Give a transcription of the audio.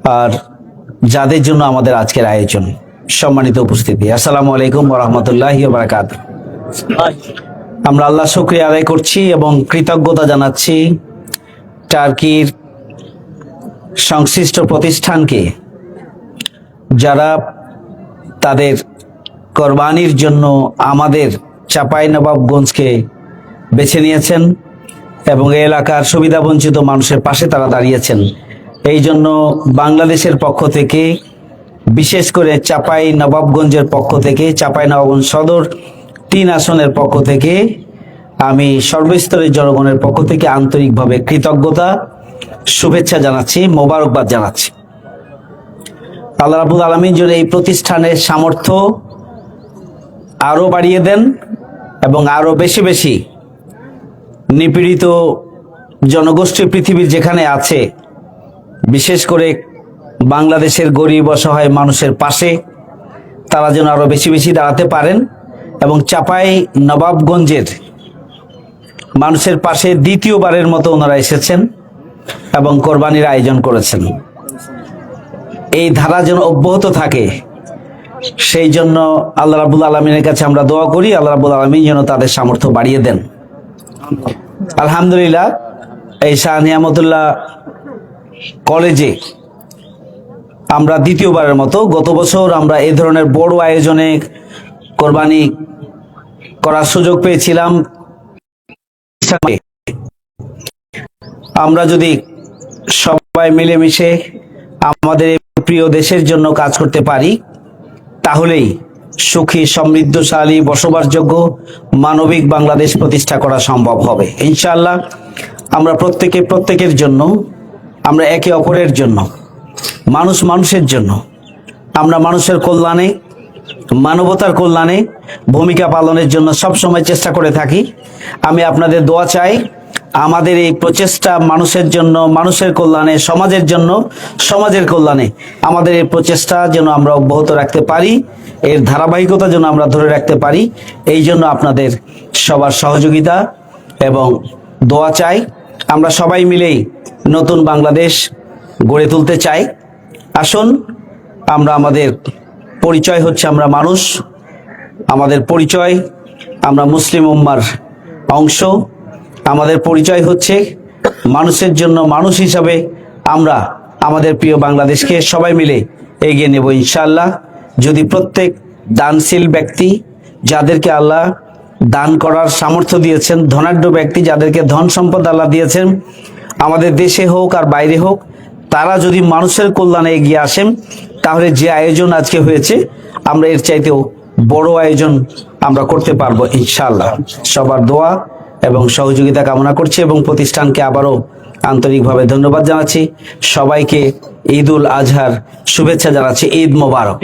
আর যাদের জন্য আমাদের আজকের আয়োজন। সম্মানিত উপস্থিতি, আসসালামু আলাইকুম ওয়া রাহমাতুল্লাহি ওয়া বারাকাতুহু। আমরা আল্লাহ শুকরিয়া আদায় করছি এবং কৃতজ্ঞতা জানাচ্ছি টার্কির সংশ্লিষ্ট প্রতিষ্ঠানকে, যারা তাদের কোরবানির জন্য আমাদের চাঁপাইনবাবগঞ্জকে বেছে নিয়েছেন এবং এই এলাকার সুবিধাবঞ্চিত মানুষের পাশে তারা দাঁড়িয়েছেন। এই জন্য বাংলাদেশের পক্ষ থেকে, বিশেষ করে চাঁপাইনবাবগঞ্জের পক্ষ থেকে, চাঁপাইনবাবগঞ্জ সদর 3 আসনের পক্ষ থেকে আমি সর্বস্তরের জনগণের পক্ষ থেকে আন্তরিকভাবে কৃতজ্ঞতা, শুভেচ্ছা জানাচ্ছি, মোবারকবাদ জানাচ্ছি। আল্লাহ রাব্বুল আলামিন যেন এই প্রতিষ্ঠানের সামর্থ্য আরো বাড়িয়ে দেন এবং আরো বেশি বেশি নিপীড়িত জনগোষ্ঠী পৃথিবীর যেখানে আছে, বিশেষ করে বাংলাদেশের গরিব অসহায় মানুষের পাশে তারা যেন আরো বেশি বেশি দাঁড়াতে পারেন এবং চাঁপাইনবাবগঞ্জের মানুষের পাশে দ্বিতীয়বারের মতো ওনারা এসেছেন এবং কোরবানির আয়োজন করেছেন। এই ধারা যেন অব্যাহত থাকে, সেই জন্য আল্লাহ রাব্বুল আলামিনের কাছে আমরা দোয়া করি, আল্লাহ রাব্বুল আলামিন যেন তাদের সামর্থ্য বাড়িয়ে দেন। আলহামদুলিল্লাহ, এই শাহ নিয়ামতুল্লাহ কলেজে আমরা দ্বিতীয়বারের মতো, গত বছর আমরা এই ধরনের বড় আয়োজনে কোরবানি করার সুযোগ পেয়েছিলাম। আমরা যদি সবাই মিলেমিশে আমাদের প্রিয় দেশের জন্য কাজ করতে পারি, তাহলেই সুখী, সমৃদ্ধশালী, বসবাসযোগ্য মানবিক বাংলাদেশ প্রতিষ্ঠা করা সম্ভব হবে ইনশাআল্লাহ। আমরা প্রত্যেকের জন্য, আমরা একে অপরের জন্য, মানুষের জন্য, আমরা মানুষের কল্যাণে, মানবতার কল্যাণে ভূমিকা পালনের জন্য সবসময় চেষ্টা করে থাকি। আমি আপনাদের দোয়া চাই, আমাদের এই প্রচেষ্টা মানুষের জন্য, মানুষের কল্যাণে, সমাজের জন্য, সমাজের কল্যাণে আমাদের এই প্রচেষ্টা যেন আমরা অব্যাহত রাখতে পারি, এর ধারাবাহিকতা যেন আমরা ধরে রাখতে পারি। এই জন্য আপনাদের সবার সহযোগিতা এবং দোয়া চাই। আমরা সবাই মিলেই নতুন বাংলাদেশ গড়ে তুলতে চাই। আসুন, আমরা আমাদের পরিচয় হচ্ছে আমরা মানুষ, আমাদের পরিচয় আমরা মুসলিম উম্মার অংশ, আমাদের পরিচয় হচ্ছে মানুষের জন্য মানুষ হিসাবে আমরা আমাদের প্রিয় বাংলাদেশকে সবাই মিলে এগিয়ে নেব ইনশাআল্লাহ। যদি প্রত্যেক দানশীল ব্যক্তি, যাদেরকে আল্লাহ দান করার সামর্থ্য দিয়েছেন, ধনাঢ্য ব্যক্তি যাদেরকে ধন সম্পদ আল্লাহ দিয়েছেন, আমাদের দেশে হোক আর বাইরে হোক, তারা যদি মানুষের কল্যাণে এগিয়ে আসেন, তাহলে যে আয়োজন আজকে হয়েছে আমরা এর চাইতেও বড় আয়োজন আমরা করতে পারবো ইনশাআল্লাহ। সবার দোয়া এবং সহযোগিতা কামনা করছি এবং প্রতিষ্ঠানকে আবারও আন্তরিকভাবে ধন্যবাদ জানাচ্ছি। সবাইকে ঈদ উল আজহার শুভেচ্ছা জানাচ্ছি। ঈদ মোবারক।